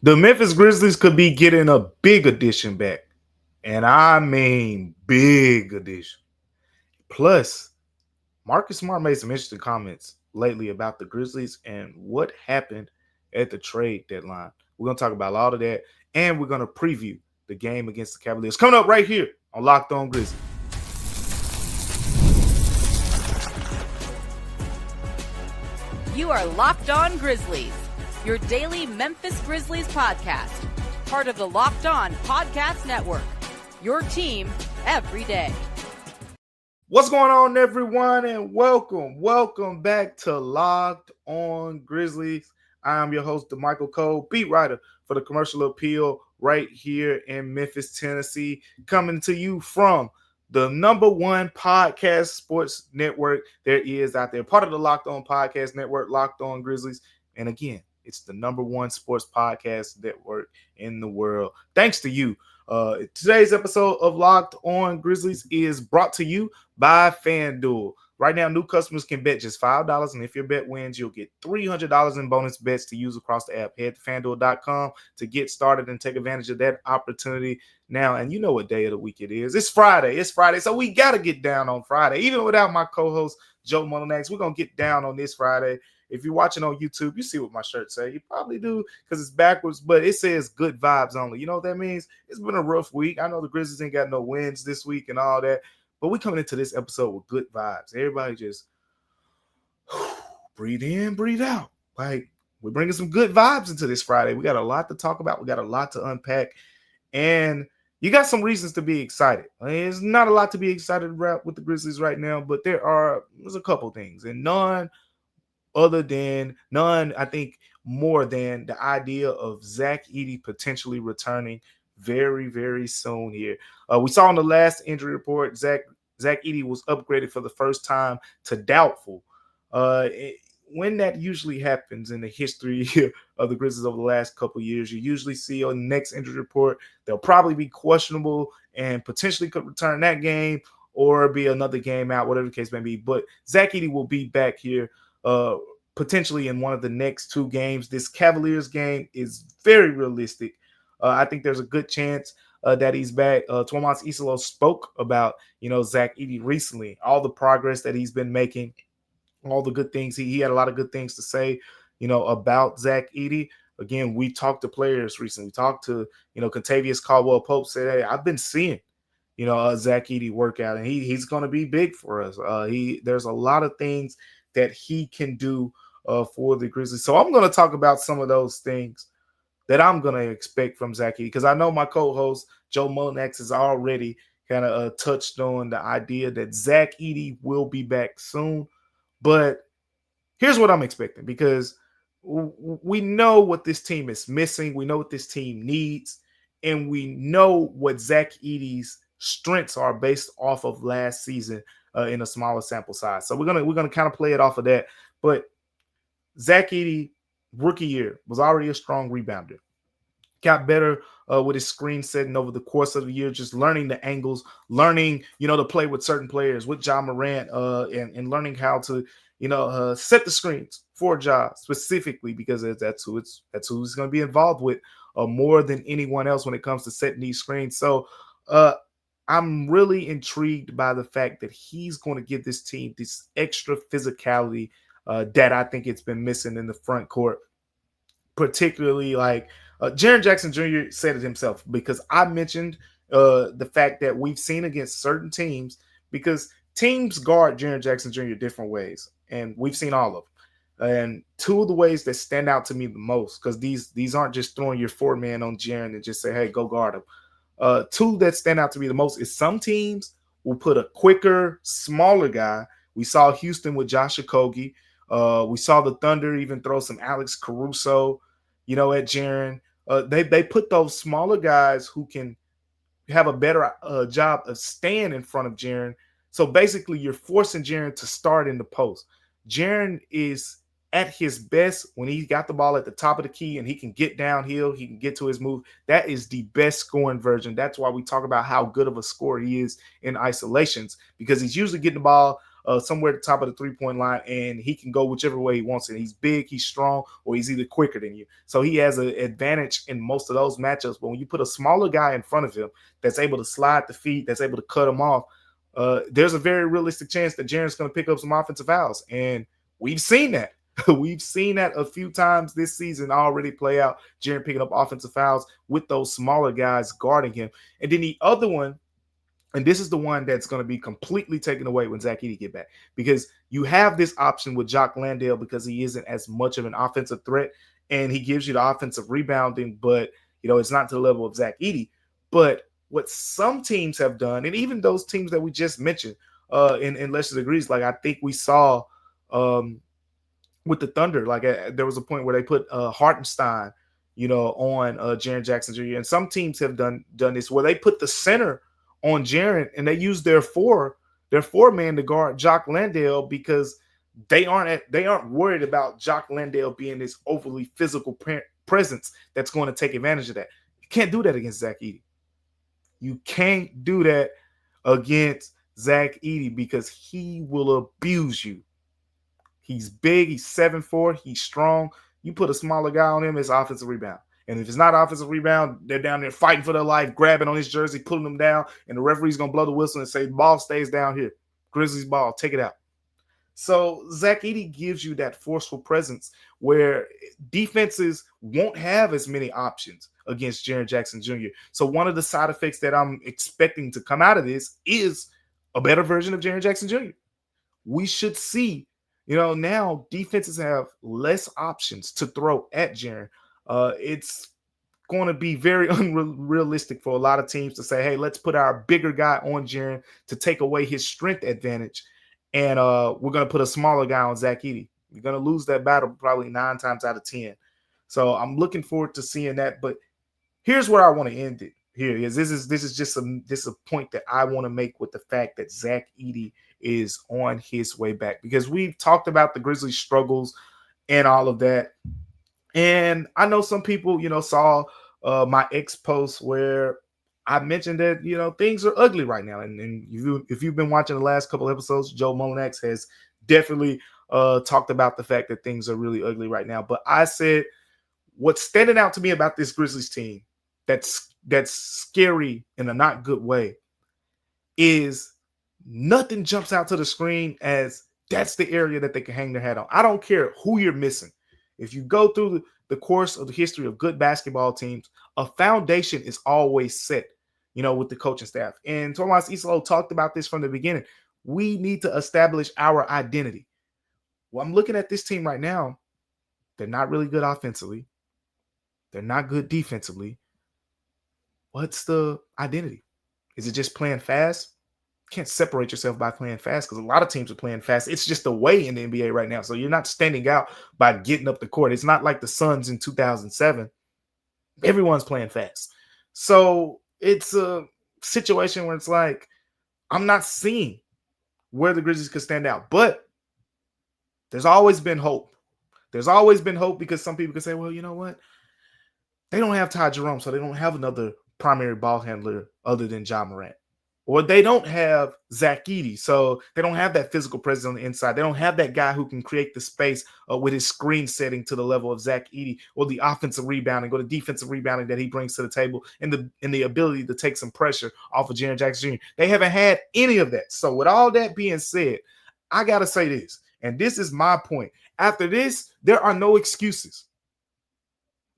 The Memphis Grizzlies could be getting a big addition back. And I mean big addition. Plus, Marcus Smart made some interesting comments lately about the Grizzlies and what happened at the trade deadline. We're going to talk about all of that, and we're going to preview the game against the Cavaliers. Coming up right here on Locked On Grizzlies. You are Locked On Grizzlies, your daily Memphis Grizzlies podcast, part of the Locked On Podcast Network, your team every day. What's going on, everyone, and welcome back to Locked On Grizzlies. I'm your host, Damichael Cole, beat writer for the Commercial Appeal right here in Memphis, Tennessee, coming to you from the number one podcast sports network there is out there, part of the Locked On Podcast Network, Locked On Grizzlies. And again, it's the number one sports podcast network in the world. Thanks to you. Today's episode of Locked On Grizzlies is brought to you by FanDuel. Right now, new customers can bet just $5, and if your bet wins, you'll get $300 in bonus bets to use across the app. Head to FanDuel.com to get started and take advantage of that opportunity now. And you know what day of the week it is. It's Friday, so we got to get down on Friday. Even without my co-host, Joe Mullinax, we're going to get down on this Friday. If you're watching on YouTube, you see what my shirt says. You probably do because it's backwards, but it says good vibes only. You know what that means? It's been a rough week. I know the Grizzlies ain't got no wins this week and all that, but we coming into this episode with good vibes. Everybody just breathe in, breathe out. Like, we're bringing some good vibes into this Friday. We got a lot to talk about. We got a lot to unpack, and you got some reasons to be excited. There's not a lot to be excited about with the Grizzlies right now, but there's a couple things, and none, I think, more than the idea of Zach Edey potentially returning very, very soon here. We saw in the last injury report, Zach Edey was upgraded for the first time to doubtful. When that usually happens in the history of the Grizzlies over the last couple of years, you usually see on the next injury report, they'll probably be questionable and potentially could return that game or be another game out, whatever the case may be. But Zach Edey will be back here potentially in one of the next two games. This Cavaliers game is very realistic. I think there's a good chance that he's back. Tomas Isolo spoke about, Zach Edey recently, all the progress that he's been making, all the good things. He had a lot of good things to say, about Zach Edey. Again, we talked to players recently. We talked to, Contavious Caldwell-Pope said, hey, I've been seeing, Zach Edey work out, and he's going to be big for us. There's a lot of things that he can do for the Grizzlies. So I'm going to talk about some of those things that I'm going to expect from Zach Edey, because I know my co-host, Joe Mullinax, has already kind of touched on the idea that Zach Edey will be back soon. But here's what I'm expecting, because we know what this team is missing. We know what this team needs, and we know what Zach Edey's strengths are based off of last season in a smaller sample size. So we're gonna kind of play it off of that. But Zach Edey, rookie year, was already a strong rebounder. Got better with his screen setting over the course of the year, just learning the angles, learning, to play with certain players, with Ja Morant, and learning how to, set the screens for Ja specifically, because that's who he's going to be involved with more than anyone else when it comes to setting these screens. So I'm really intrigued by the fact that he's going to give this team this extra physicality that I think it's been missing in the front court, particularly like Jaren Jackson Jr. said it himself, because I mentioned the fact that we've seen against certain teams, because teams guard Jaren Jackson Jr. different ways, and we've seen all of them. And two of the ways that stand out to me the most, because these aren't just throwing your four-man on Jaren and just say, hey, go guard him. Two that stand out to me the most is some teams will put a quicker, smaller guy. We saw Houston with Josh Okogie. We saw the Thunder even throw some Alex Caruso, at Jaren. They put those smaller guys who can have a better job of staying in front of Jaren. So basically, you're forcing Jaren to start in the post. Jaren is at his best when he got the ball at the top of the key and he can get downhill, he can get to his move. That is the best scoring version. That's why we talk about how good of a scorer he is in isolations, because he's usually getting the ball somewhere at the top of the three-point line, and he can go whichever way he wants it. He's big, he's strong, or he's either quicker than you. So he has an advantage in most of those matchups. But when you put a smaller guy in front of him that's able to slide the feet, that's able to cut him off, there's a very realistic chance that Jaren's going to pick up some offensive fouls. And we've seen that. We've seen that a few times this season already play out. Jaren picking up offensive fouls with those smaller guys guarding him. And then the other one, and this is the one that's going to be completely taken away when Zach Edey get back, because you have this option with Jock Landale because he isn't as much of an offensive threat, and he gives you the offensive rebounding, but it's not to the level of Zach Edey. But what some teams have done, and even those teams that we just mentioned in lesser degrees, like I think we saw with the Thunder, like there was a point where they put Hartenstein, on Jaren Jackson Jr. And some teams have done this where they put the center on Jaren and they use their four man to guard Jock Landale because they aren't worried about Jock Landale being this overly physical presence that's going to take advantage of that. You can't do that against Zach Edey. You can't do that against Zach Edey because he will abuse you. He's big. He's 7'4". He's strong. You put a smaller guy on him, it's offensive rebound. And if it's not offensive rebound, they're down there fighting for their life, grabbing on his jersey, pulling him down, and the referee's going to blow the whistle and say, ball stays down here. Grizzlies ball, take it out. So Zach Edey gives you that forceful presence where defenses won't have as many options against Jaren Jackson Jr. So one of the side effects that I'm expecting to come out of this is a better version of Jaren Jackson Jr. We should see, now defenses have less options to throw at Jaren. It's going to be very unrealistic for a lot of teams to say, hey, let's put our bigger guy on Jaren to take away his strength advantage. And we're going to put a smaller guy on Zach Edey. You're going to lose that battle probably 9 times out of 10. So I'm looking forward to seeing that. But here's where I want to end it. Here is this is just a point that I want to make with the fact that Zach Edey is on his way back, because we've talked about the Grizzlies' struggles and all of that. And I know some people, saw my ex post where I mentioned that, things are ugly right now. And if you've been watching the last couple episodes, Joe Molinax has definitely talked about the fact that things are really ugly right now. But I said what's standing out to me about this Grizzlies team that's scary in a not good way is nothing jumps out to the screen as that's the area that they can hang their hat on. I don't care who you're missing. If you go through the course of the history of good basketball teams, a foundation is always set, with the coaching staff. And Tomas Islo talked about this from the beginning. We need to establish our identity. Well, I'm looking at this team right now. They're not really good offensively. They're not good defensively. What's the identity? Is it just playing fast? You can't separate yourself by playing fast because a lot of teams are playing fast. It's just the way in the NBA right now. So you're not standing out by getting up the court. It's not like the Suns in 2007. Everyone's playing fast. So it's a situation where it's like, I'm not seeing where the Grizzlies could stand out. But there's always been hope. There's always been hope because some people can say, well, you know what? They don't have Ty Jerome, so they don't have another primary ball handler other than Ja Morant. Or they don't have Zach Edey, so they don't have that physical presence on the inside. They don't have that guy who can create the space with his screen setting to the level of Zach Edey, or the offensive rebounding, or the defensive rebounding that he brings to the table, and the ability to take some pressure off of Jaren Jackson Jr. They haven't had any of that. So with all that being said, I got to say this, and this is my point. After this, there are no excuses.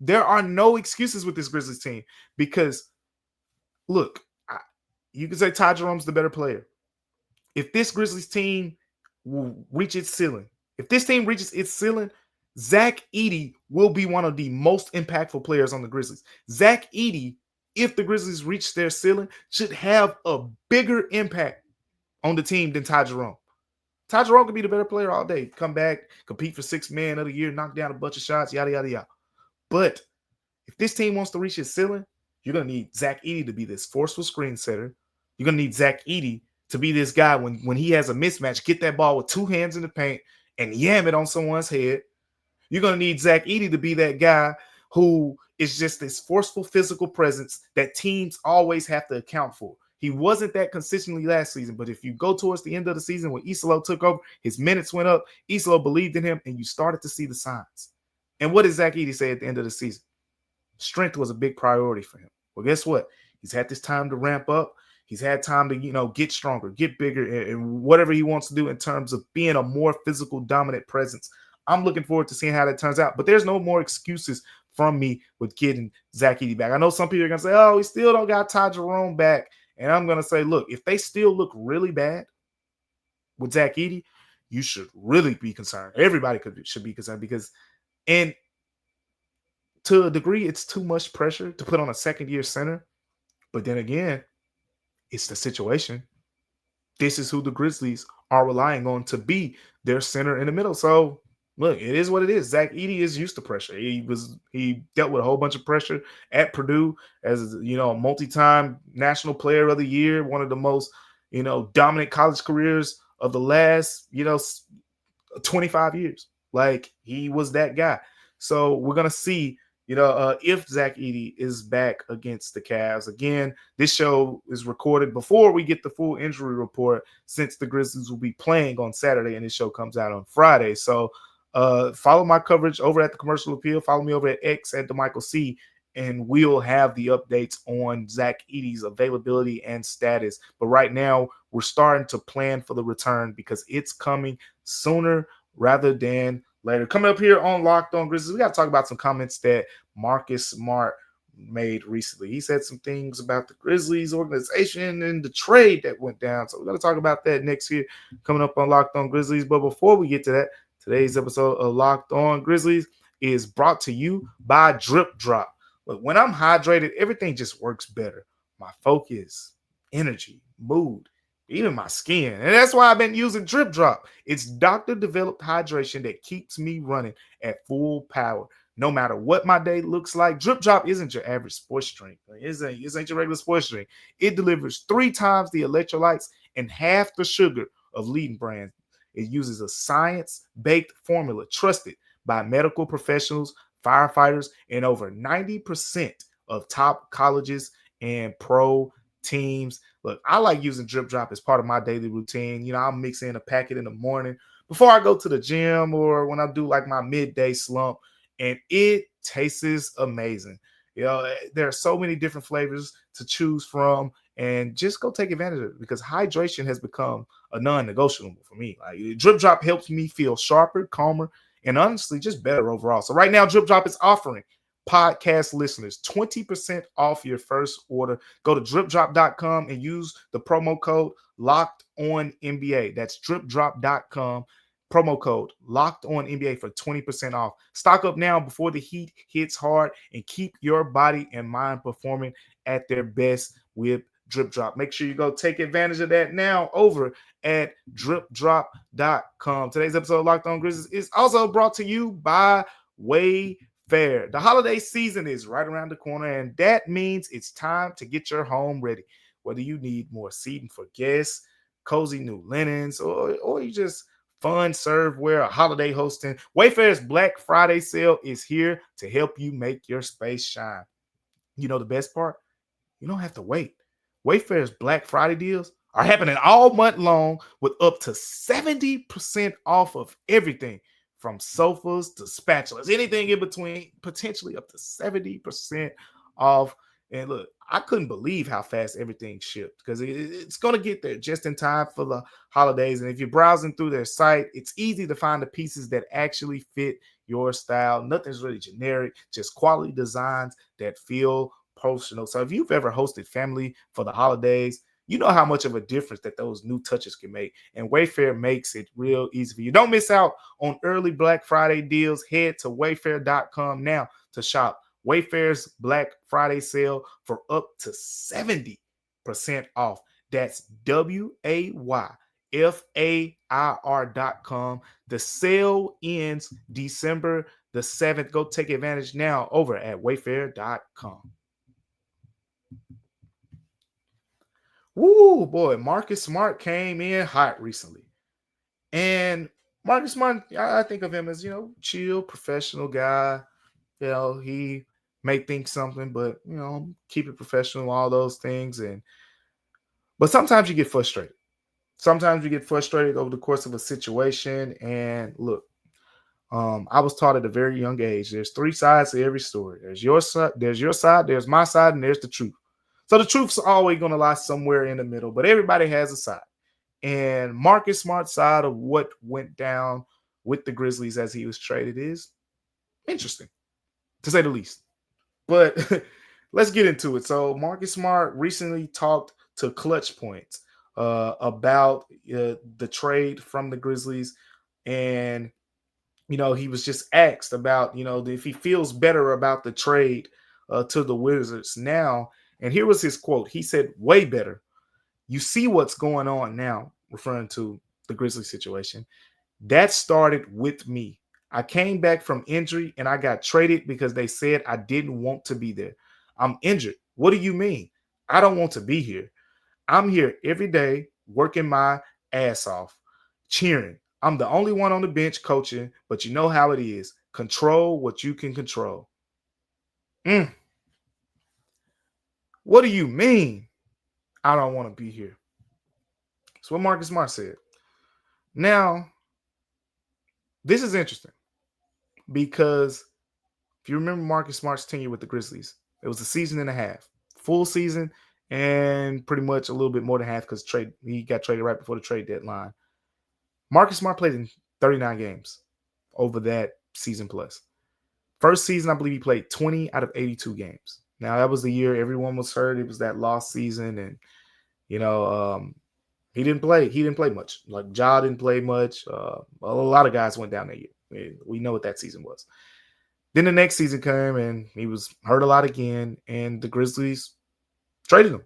There are no excuses with this Grizzlies team because, look, you can say Ty Jerome's the better player. If this Grizzlies team will reach its ceiling, Zach Edey will be one of the most impactful players on the Grizzlies. Zach Edey, if the Grizzlies reach their ceiling, should have a bigger impact on the team than Ty Jerome. Ty Jerome could be the better player all day. Come back, compete for 6th man of the year, knock down a bunch of shots, yada, yada, yada. But if this team wants to reach its ceiling, you're going to need Zach Edey to be this forceful screen setter. You're going to need Zach Edey to be this guy when he has a mismatch, get that ball with 2 hands in the paint and yam it on someone's head. You're going to need Zach Edey to be that guy who is just this forceful physical presence that teams always have to account for. He wasn't that consistently last season, but if you go towards the end of the season when Isolo took over, his minutes went up. Isolo believed in him, and you started to see the signs. And what did Zach Edey say at the end of the season? Strength was a big priority for him. Well, guess what? He's had this time to ramp up. He's had time to, get stronger, get bigger, and whatever he wants to do in terms of being a more physical, dominant presence. I'm looking forward to seeing how that turns out. But there's no more excuses from me with getting Zach Edey back. I know some people are going to say, oh, we still don't got Ty Jerome back. And I'm going to say, look, if they still look really bad with Zach Edey, you should really be concerned. Everybody should be concerned because, and to a degree, it's too much pressure to put on a second-year center. But then again, it's the situation. This is who the Grizzlies are relying on to be their center in the middle. So, look, it is what it is. Zach Edey is used to pressure. He dealt with a whole bunch of pressure at Purdue as, a multi-time national player of the year, one of the most, dominant college careers of the last, 25 years. Like, he was that guy. So we're going to see, if Zach Edey is back against the Cavs. Again, this show is recorded before we get the full injury report, since the Grizzlies will be playing on Saturday and this show comes out on Friday. So follow my coverage over at the Commercial Appeal. Follow me over at X at Damichael C, and we'll have the updates on Zach Edey's availability and status. But right now, we're starting to plan for the return because it's coming sooner rather than later. Coming up here on Locked On Grizzlies, we got to talk about some comments that Marcus Smart made recently. He said some things about the Grizzlies organization and the trade that went down. So we're going to talk about that next year, coming up on Locked On Grizzlies. But before we get to that, today's episode of Locked On Grizzlies is brought to you by DripDrop. Look, when I'm hydrated, everything just works better. My focus, energy, mood, even my skin. And that's why I've been using DripDrop. It's doctor-developed hydration that keeps me running at full power. No matter what my day looks like, DripDrop isn't your average sports drink. It ain't your regular sports drink. It delivers 3 times the electrolytes and half the sugar of leading brands. It uses a science-baked formula trusted by medical professionals, firefighters, and over 90% of top colleges and pro teams. Look, I like using DripDrop as part of my daily routine. I'll mix in a packet in the morning before I go to the gym or when I do like my midday slump, and it tastes amazing. There are so many different flavors to choose from, and just go take advantage of it because hydration has become a non-negotiable for me. Like, DripDrop helps me feel sharper, calmer, and honestly just better overall. So right now, DripDrop is offering podcast listeners 20% off your first order. Go to DripDrop.com and use the promo code LOCKEDONNBA. That's DripDrop.com. Promo code LOCKEDONNBA for 20% off. Stock up now before the heat hits hard and keep your body and mind performing at their best with DripDrop. Make sure you go take advantage of that now over at DripDrop.com. Today's episode of Locked On Grizzlies is also brought to you by Wayfair. The holiday season is right around the corner, and that means it's time to get your home ready. Whether you need more seating for guests, cozy new linens, or you just fun serveware, a holiday hosting, Wayfair's Black Friday sale is here to help you make your space shine. The best part? You don't have to wait. Wayfair's Black Friday deals are happening all month long with up to 70% off of everything from sofas to spatulas, anything in between, potentially up to 70% off. And look, I couldn't believe how fast everything shipped because it's going to get there just in time for the holidays. And if you're browsing through their site, it's easy to find the pieces that actually fit your style. Nothing's really generic, just quality designs that feel personal. So if you've ever hosted family for the holidays, you know how much of a difference that those new touches can make. And Wayfair makes it real easy for you. Don't miss out on early Black Friday deals. Head to Wayfair.com now to shop Wayfair's Black Friday sale for up to 70% off. That's Wayfair.com. The sale ends December the 7th. Go take advantage now over at Wayfair.com. Woo, boy, Marcus Smart came in hot recently. And Marcus Smart, I think of him as, chill, professional guy. He may think something, but, keep it professional, all those things. And But sometimes you get frustrated. Sometimes you get frustrated over the course of a situation. And look, I was taught at a very young age, there's three sides to every story. There's your side, there's my side, and there's the truth. So the truth's always going to lie somewhere in the middle, but everybody has a side. And Marcus Smart's side of what went down with the Grizzlies as he was traded is interesting, to say the least. But let's get into it. So Marcus Smart recently talked to Clutch Points about the trade from the Grizzlies, and he was just asked about if he feels better about the trade to the Wizards now. And here was his quote. He said, "Way better. You see what's going on now," referring to the Grizzlies situation. "That started with me. I came back from injury and I got traded because they said I didn't want to be there. I'm injured. What do you mean? I don't want to be here. I'm here every day working my ass off, cheering. I'm the only one on the bench coaching, but you know how it is. Control what you can control." What do you mean? I don't want to be here. That's what Marcus Smart said. Now, this is interesting because if you remember Marcus Smart's tenure with the Grizzlies, it was a season and a half, full season, and pretty much a little bit more than half because he got traded right before the trade deadline. Marcus Smart played in 39 games over that season plus. First season, I believe he played 20 out of 82 games. Now, that was the year everyone was hurt. It was that lost season, and he didn't play. He didn't play much. Like Ja didn't play much. A lot of guys went down that year. We know what that season was. Then the next season came, and he was hurt a lot again, and the Grizzlies traded him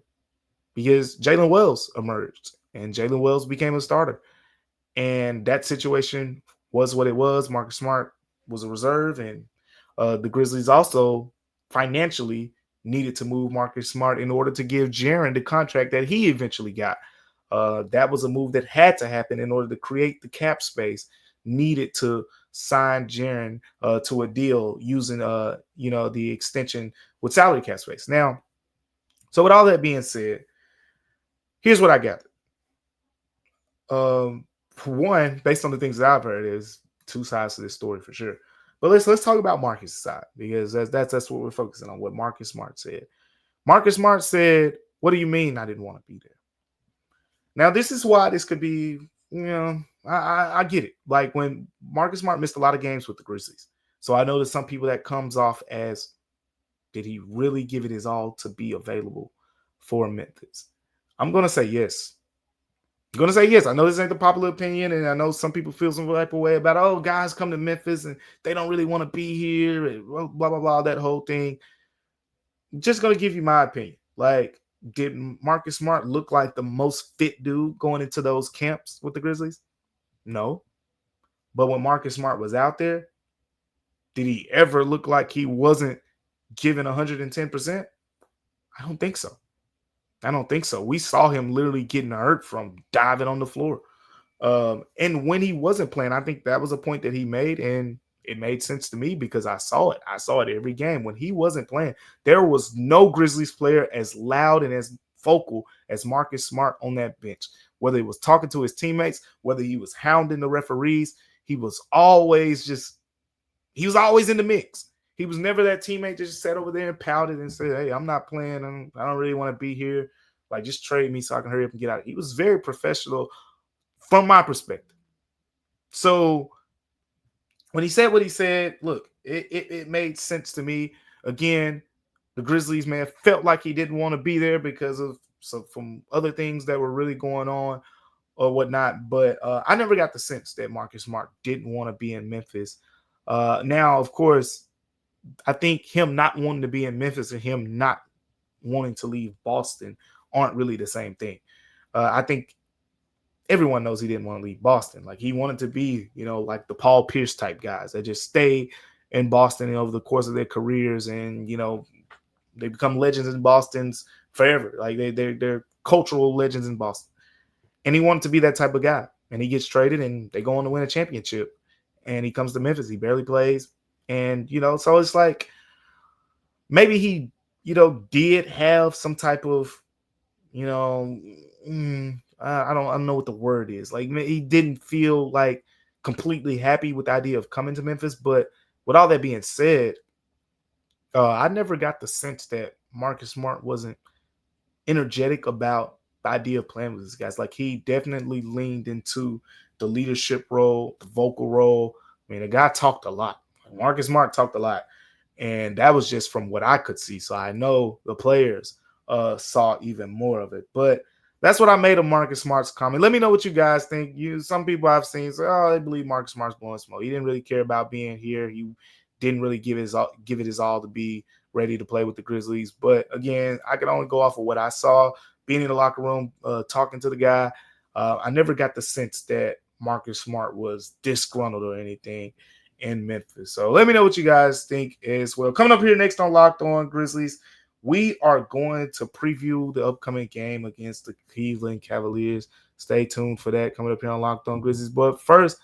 because Jalen Wells emerged, and Jalen Wells became a starter. And that situation was what it was. Marcus Smart was a reserve, and the Grizzlies also financially needed to move Marcus Smart in order to give Jaren the contract that he eventually got. That was a move that had to happen in order to create the cap space needed to sign Jaren to a deal using the extension with salary cap space. Now, so with all that being said, here's what I got. For one, based on the things that I've heard, there's two sides to this story for sure. But let's talk about Marcus' side, because that's what we're focusing on, what Marcus Smart said. Marcus Smart said, "What do you mean I didn't want to be there?" Now, this is why this could be, I get it. Like when Marcus Smart missed a lot of games with the Grizzlies. So I know that some people that comes off as, did he really give it his all to be available for Memphis? I'm going to say yes. I'm going to say yes. I know this ain't the popular opinion, and I know some people feel some type of way about, oh, guys come to Memphis and they don't really want to be here, and blah, blah, blah, that whole thing. Just going to give you my opinion. Like, did Marcus Smart look like the most fit dude going into those camps with the Grizzlies? No. But when Marcus Smart was out there, did he ever look like he wasn't giving 110%? I don't think so. We saw him literally getting hurt from diving on the floor. And when he wasn't playing, I think that was a point that he made, and it made sense to me because I saw it. I saw it every game. When he wasn't playing, there was no Grizzlies player as loud and as vocal as Marcus Smart on that bench. Whether he was talking to his teammates, whether he was hounding the referees, he was always in the mix. He was never that teammate that just sat over there and pouted and said, "Hey, I'm not playing. I don't really want to be here. Like, just trade me so I can hurry up and get out." He was very professional from my perspective. So when he said what he said, look, it made sense to me. Again, the Grizzlies may have felt like he didn't want to be there because of from other things that were really going on or whatnot. But I never got the sense that Marcus Smart didn't want to be in Memphis. Now, of course, I think him not wanting to be in Memphis and him not wanting to leave Boston aren't really the same thing. I think everyone knows he didn't want to leave Boston. Like, he wanted to be, like the Paul Pierce type guys that just stay in Boston over the course of their careers, and they become legends in Boston's forever. Like they're cultural legends in Boston. And he wanted to be that type of guy. And he gets traded, and they go on to win a championship. And he comes to Memphis. He barely plays. And, so it's like maybe he, did have some type of you know, I don't know what the word is. Like he didn't feel like completely happy with the idea of coming to Memphis. But with all that being said, I never got the sense that Marcus Smart wasn't energetic about the idea of playing with these guys. Like he definitely leaned into the leadership role, the vocal role. I mean, the guy talked a lot. Marcus Smart talked a lot, and that was just from what I could see. So I know the players saw even more of it. But that's what I made of Marcus Smart's comment. Let me know what you guys think. Some people I've seen say, "Oh, they believe Marcus Smart's blowing smoke. He didn't really care about being here. He didn't really give it his all to be ready to play with the Grizzlies." But again, I can only go off of what I saw being in the locker room, talking to the guy. I never got the sense that Marcus Smart was disgruntled or anything in Memphis. So let me know what you guys think as well. Coming up here next on Locked On Grizzlies, we are going to preview the upcoming game against the Cleveland Cavaliers. Stay tuned for that coming up here on Locked On Grizzlies. But first,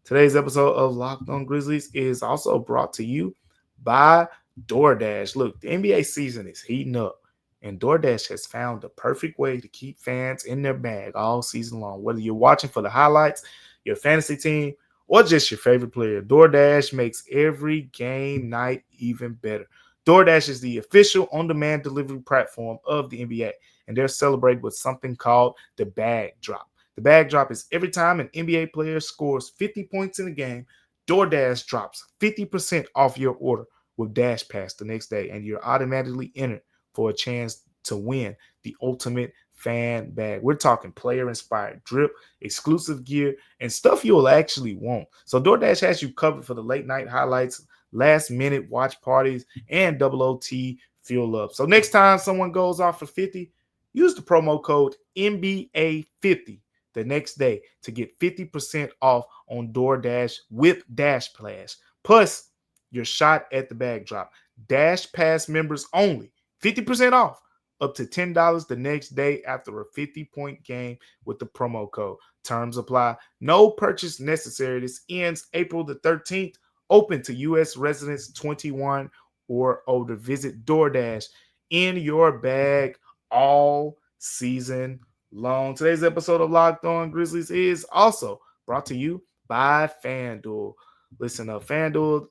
today's episode of Locked On Grizzlies is also brought to you by DoorDash. Look, the NBA season is heating up, and DoorDash has found the perfect way to keep fans in their bag all season long. Whether you're watching for the highlights, your fantasy team, or just your favorite player, DoorDash makes every game night even better. DoorDash is the official on-demand delivery platform of the NBA, and they're celebrating with something called the Bag Drop. The Bag Drop is every time an NBA player scores 50 points in a game, DoorDash drops 50% off your order with Dash Pass the next day, and you're automatically entered for a chance to win the ultimate fan bag. We're talking player-inspired drip, exclusive gear, and stuff you'll actually want. So DoorDash has you covered for the late-night highlights, last-minute watch parties, and double OT fuel up. So next time someone goes off for 50, use the promo code NBA50 the next day to get 50% off on DoorDash with Dash Pass. Plus, your shot at the bag drop. Dash Pass members only. 50% off. Up to $10 the next day after a 50-point game with the promo code. Terms apply. No purchase necessary. This ends April the 13th. Open to U.S. residents 21 or older. Visit DoorDash in your bag all season long. Today's episode of Locked On Grizzlies is also brought to you by FanDuel. Listen up, FanDuel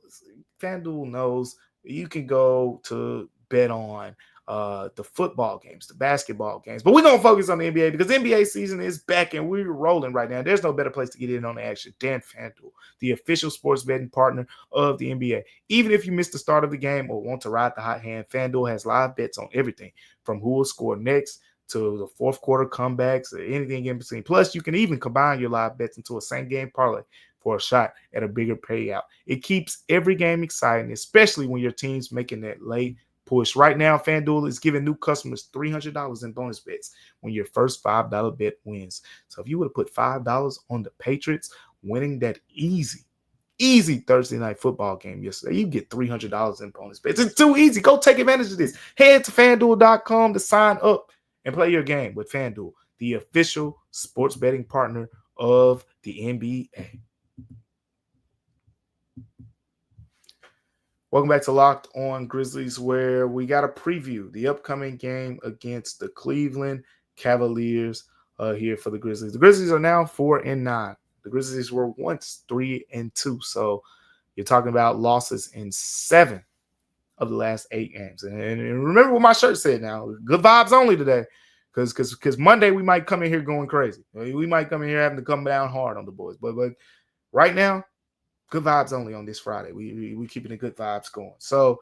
knows you can go to bet on the football games, the basketball games. But we're going to focus on the NBA because the NBA season is back and we're rolling right now. There's no better place to get in on the action than FanDuel, the official sports betting partner of the NBA. Even if you missed the start of the game or want to ride the hot hand, FanDuel has live bets on everything from who will score next to the fourth quarter comebacks or anything in between. Plus, you can even combine your live bets into a same-game parlay for a shot at a bigger payout. It keeps every game exciting, especially when your team's making that late push. Right now, FanDuel is giving new customers $300 in bonus bets when your first $5 bet wins. So if you would have put $5 on the Patriots winning that easy Thursday night football game yesterday, you get $300 in bonus bets. It's too easy. Go take advantage of this. Head to FanDuel.com to sign up and play your game with FanDuel, the official sports betting partner of the NBA. Welcome back to Locked On Grizzlies, where we got to preview the upcoming game against the Cleveland Cavaliers here for the Grizzlies. The Grizzlies are now 4-9. The Grizzlies were once 3-2. So you're talking about losses in 7 of the last 8 games. And remember what my shirt said now. Good vibes only today. Because Monday we might come in here going crazy. We might come in here having to come down hard on the boys. But right now, good vibes only on this Friday. We keeping the good vibes going. So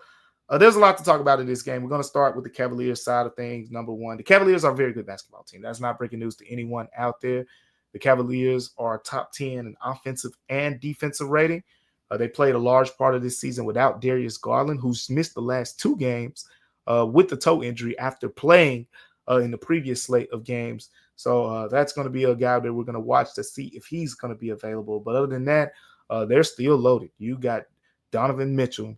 there's a lot to talk about in this game. We're going to start with the Cavaliers side of things. Number one, the Cavaliers are a very good basketball team. That's not breaking news to anyone out there. The Cavaliers are top 10 in offensive and defensive rating. They played a large part of this season without Darius Garland, who's missed the last 2 games with the toe injury after playing in the previous slate of games. So that's going to be a guy that we're going to watch to see if he's going to be available. But other than that, they're still loaded. You got Donovan Mitchell,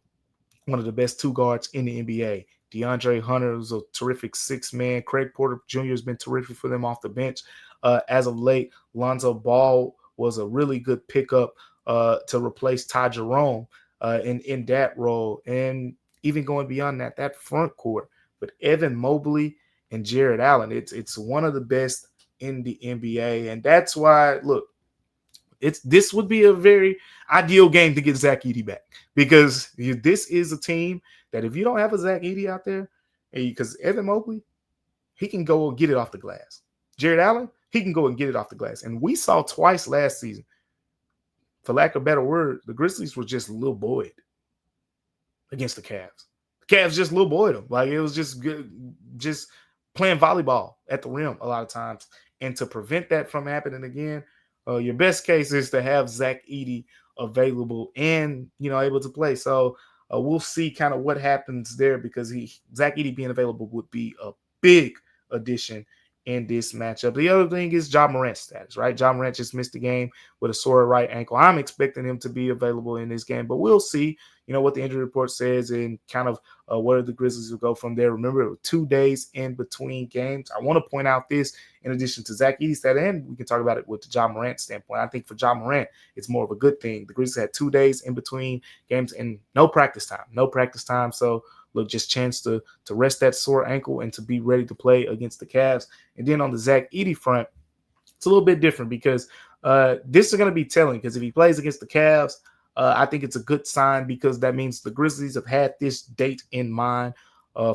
one of the best 2 guards in the NBA. DeAndre Hunter is a terrific 6-man. Craig Porter Jr. has been terrific for them off the bench. As of late, Lonzo Ball was a really good pickup to replace Ty Jerome in that role. And even going beyond that front court with Evan Mobley and Jared Allen. It's one of the best in the NBA, and that's why look, this would be a very ideal game to get Zach Edey back, because this is a team that if you don't have a Zach Edey out there, because Evan Mobley, he can go and get it off the glass. Jared Allen, he can go and get it off the glass. And we saw twice last season, for lack of a better word, the Grizzlies were just little boyed against the Cavs. The Cavs just little boyed them. Like, it was just good, just playing volleyball at the rim a lot of times. And to prevent that from happening again, your best case is to have Zach Edey available and, able to play. So we'll see kind of what happens there, because Zach Edey being available would be a big addition in this matchup. The other thing is Ja Morant's status, right? Ja Morant just missed the game with a sore right ankle. I'm expecting him to be available in this game, but we'll see, what the injury report says and kind of where the Grizzlies will go from there. Remember, it was 2 days in between games. I want to point out this, in addition to Zach Edey's stat, and we can talk about it with the Ja Morant standpoint. I think for Ja Morant, it's more of a good thing. The Grizzlies had 2 days in between games and no practice time. So look, just chance to rest that sore ankle and to be ready to play against the Cavs. And then on the Zach Edey front, it's a little bit different, because this is going to be telling, because if he plays against the Cavs, I think it's a good sign, because that means the Grizzlies have had this date in mind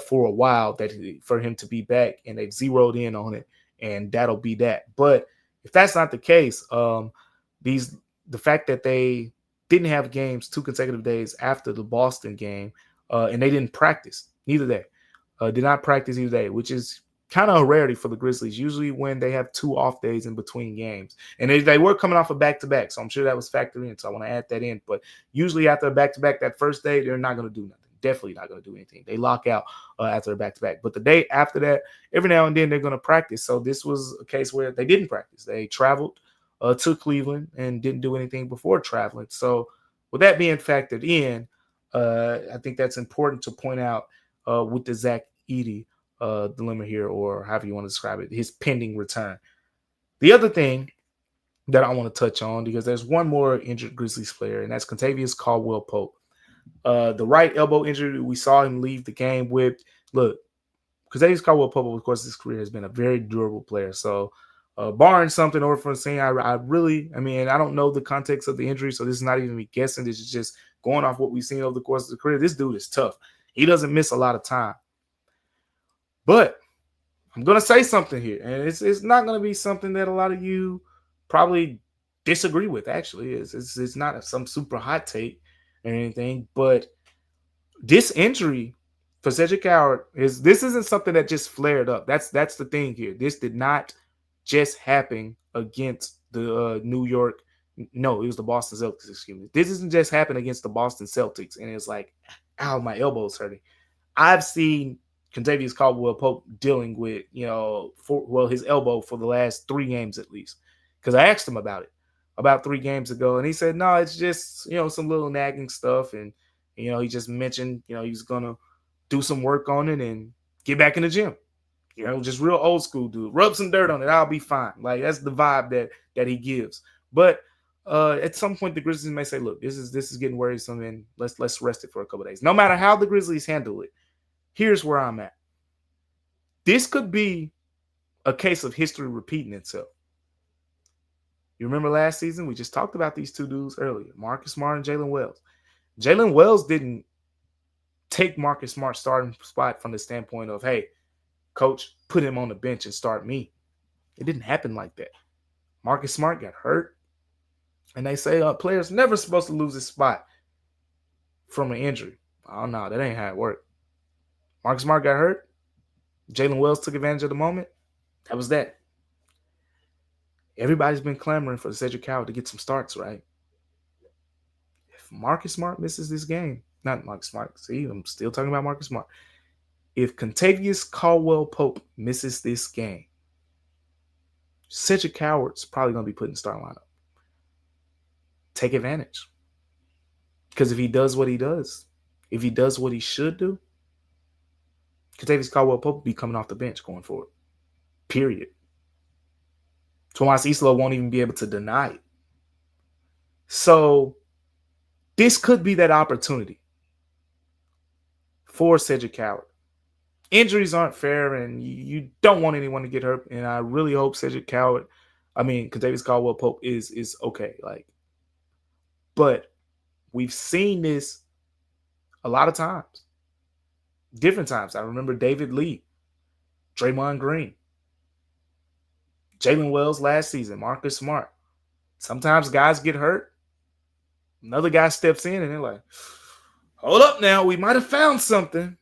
for a while, for him to be back, and they've zeroed in on it, and that'll be that. But if that's not the case, the fact that they didn't have games 2 consecutive days after the Boston game, and they didn't practice either day, did not practice either day, which is kind of a rarity for the Grizzlies. Usually when they have 2 off days in between games, and they were coming off a back-to-back, so I'm sure that was factored in, so I want to add that in. But usually after a back-to-back, that first day, they're not going to do nothing. Definitely not going to do anything. They lock out after a back-to-back. But the day after that, every now and then they're going to practice. So this was a case where they didn't practice. They traveled to Cleveland and didn't do anything before traveling. So with that being factored in, I think that's important to point out with the Zach Edey dilemma here, or however you want to describe it, his pending return. The other thing that I want to touch on, because there's one more injured Grizzlies player, and that's Kentavious Caldwell-Pope. The right elbow injury we saw him leave the game with. Look, Kentavious Caldwell-Pope, of course, his career has been a very durable player. So barring something over from saying, I don't know the context of the injury, so this is not even me guessing. This is just going off what we've seen over the course of the career. This dude is tough. He doesn't miss a lot of time. But I'm going to say something here, and it's not going to be something that a lot of you probably disagree with, actually. It's not some super hot take or anything, but this injury for Cedric Howard this isn't something that just flared up. That's the thing here. This did not just happen against the New York. No, it was the Boston Celtics, excuse me. This isn't just happen against the Boston Celtics, and it's like, ow, my elbow's hurting. I've seen Kentavious Caldwell-Pope dealing with, his elbow for the last 3 games at least. Because I asked him about it about 3 games ago, and he said, no, it's just, some little nagging stuff. And, he just mentioned, he's going to do some work on it and get back in the gym. Just real old school dude. Rub some dirt on it. I'll be fine. Like, that's the vibe that he gives. But at some point, the Grizzlies may say, look, this is getting worrisome, and let's rest it for a couple of days. No matter how the Grizzlies handle it, here's where I'm at. This could be a case of history repeating itself. You remember last season? We just talked about these 2 dudes earlier, Marcus Smart and Jalen Wells. Jalen Wells didn't take Marcus Smart's starting spot from the standpoint of, hey, coach, put him on the bench and start me. It didn't happen like that. Marcus Smart got hurt. And they say players never supposed to lose his spot from an injury. Oh, no, that ain't how it worked. Marcus Smart got hurt. Jalen Wells took advantage of the moment. That was that. Everybody's been clamoring for Cedric Howard to get some starts, right? If Marcus Smart misses this game, not Marcus Smart, see, I'm still talking about Marcus Smart. If Kentavious Caldwell-Pope misses this game, Cedric Howard's probably going to be put in the starting lineup. Take advantage. Because if he does what he does, if he does what he should do, Kentavious Caldwell-Pope will be coming off the bench going forward. Period. Tomas Islo won't even be able to deny it. So this could be that opportunity for Cedric Howard injuries aren't fair, and you don't want anyone to get hurt. And I really hope Kentavious Caldwell Pope is okay. Like, but we've seen this a lot of times, different times. I remember David Lee, Draymond Green, Jalen Wells last season, Marcus Smart. Sometimes guys get hurt. Another guy steps in and they're like, hold up now, we might have found something.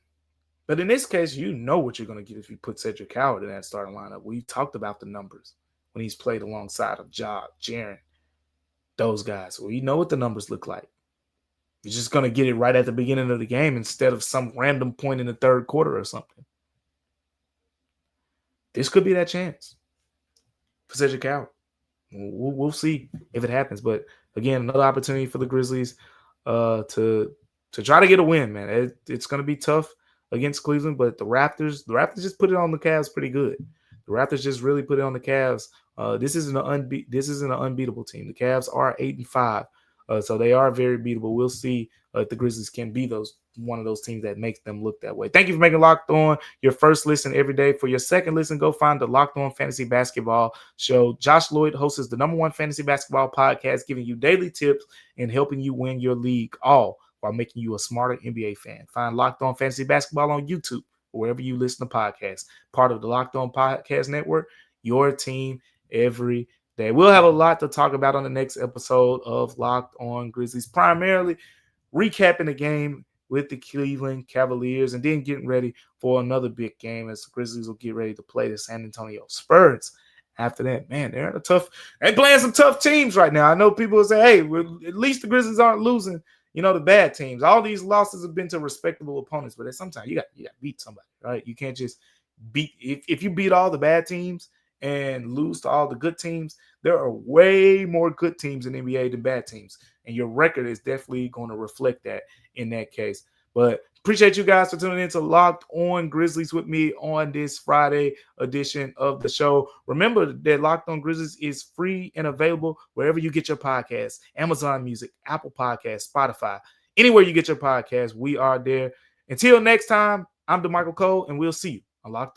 But in this case, you know what you're going to get if you put Cedric Howard in that starting lineup. We talked about the numbers when he's played alongside of Ja, Jaren, those guys. We know what the numbers look like. You're just going to get it right at the beginning of the game instead of some random point in the third quarter or something. This could be that chance for Cedric Howard. We'll see if it happens. But again, another opportunity for the Grizzlies to try to get a win, man. It's going to be tough against Cleveland, but the Raptors just put it on the Cavs pretty good. The Raptors just really put it on the Cavs. This isn't an unbeatable team. The Cavs are 8-5, so they are very beatable. We'll see if the Grizzlies can be one of those teams that makes them look that way. Thank you for making Locked On your first listen every day. For your second listen, go find the Locked On Fantasy Basketball Show. Josh Lloyd hosts the #1 fantasy basketball podcast, giving you daily tips and helping you win your league, all while making you a smarter NBA fan. Find Locked On Fantasy Basketball on YouTube or wherever you listen to podcasts. Part of the Locked On Podcast Network, your team every day. We'll have a lot to talk about on the next episode of Locked On Grizzlies, primarily recapping the game with the Cleveland Cavaliers and then getting ready for another big game as the Grizzlies will get ready to play the San Antonio Spurs. After that, man, they're playing some tough teams right now. I know people will say, hey, at least the Grizzlies aren't losing, the bad teams. All these losses have been to respectable opponents, but sometimes you got to beat somebody, right? You can't just beat – if you beat all the bad teams and lose to all the good teams, there are way more good teams in the NBA than bad teams, and your record is definitely going to reflect that in that case. But appreciate you guys for tuning in to Locked On Grizzlies with me on this Friday edition of the show. Remember that Locked On Grizzlies is free and available wherever you get your podcasts: Amazon Music, Apple Podcasts, Spotify, anywhere you get your podcasts. We are there. Until next time, I'm Damichael Cole, and we'll see you on Locked On.